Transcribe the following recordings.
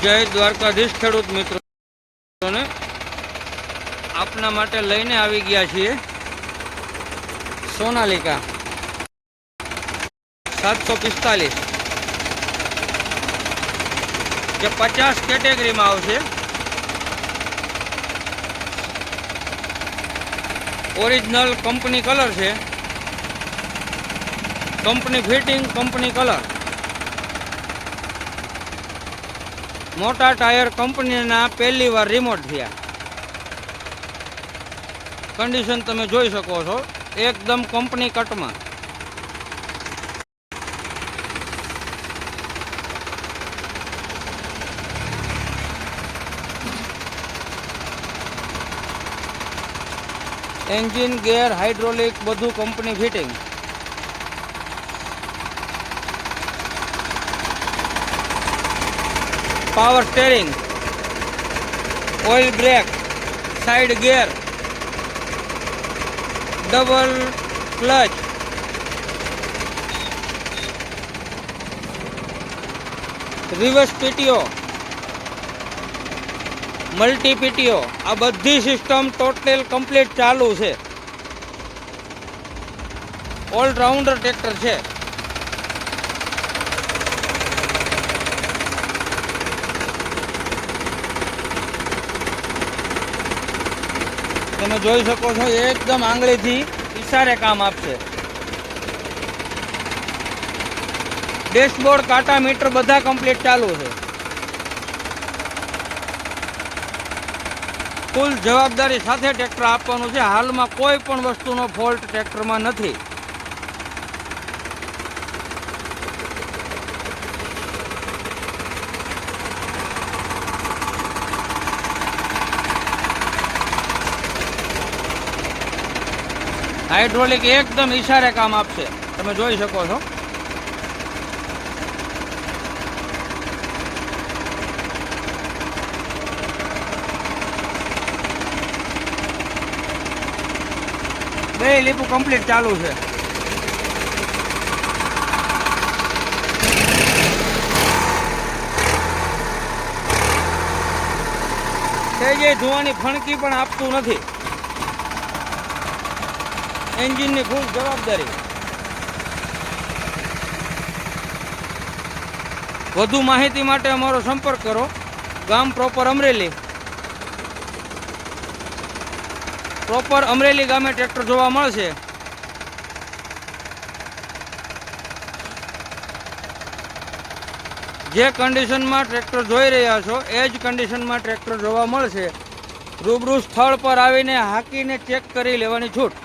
જય દ્વારકાધીશ ખેડૂત મિત્રોને આપના માટે લઈને આવી ગયા છીએ સોનાલિકા 745 જે 50 કેટેગરીમાં આવશે। ઓરિજિનલ કંપની કલર છે, કંપની ફિટિંગ, કંપની કલર, મોટા ટાયર કંપનીના પહેલી વાર રિમોટ થયા। કન્ડિશન તમે જોઈ શકો છો, એકદમ કંપની કટમાં। એન્જિન, ગેર, હાઇડ્રોલિક બધું company fitting. Power steering, oil break, side ગેર, double clutch, reverse PTO, multi PTO, આ બધી સિસ્ટમ ટોટલ કમ્પ્લીટ ચાલુ છે। ઓલરાઉન્ડર ટ્રેક્ટર છે। તમે જોઈ શકો છો, એકદમ આંગળીથી ઈશારે કામ આપશે। ડેશબોર્ડ, કાંટા, મીટર બધા કમ્પ્લીટ ચાલુ છે। ફૂલ જવાબદારી સાથે ટ્રેક્ટર આપવાનું છે। હાલમાં કોઈ પણ વસ્તુનો ફોલ્ટ ટ્રેક્ટરમાં નથી। હાઇડ્રોલિક એકદમ ઈશારે કામ આપશે, તમે જોઈ શકો છો। બે લીપું કમ્પ્લીટ ચાલુ છે। જે ધોવાની ફણકી પણ આપતું નથી। એન્જિનની ફૂલ જવાબદારી। વધુ માહિતી માટે અમારો સંપર્ક કરો। ગામ પ્રોપર અમરેલી। પ્રોપર અમરેલી ગામે ટ્રેક્ટર જોવા મળશે। જે કન્ડિશનમાં ટ્રેક્ટર જોઈ રહ્યા છો એ જ કન્ડિશનમાં ટ્રેક્ટર જોવા મળશે। રૂબરૂ સ્થળ પર આવીને હાંકીને ચેક કરી લેવાની છૂટ।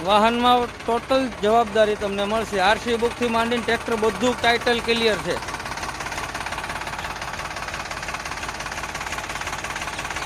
વાહનમાં ટોટલ જવાબદારી તમને મળશે। આરસી બુકથી માંડીને ટ્રેક્ટર બધું ટાઇટલ ક્લિયર છે।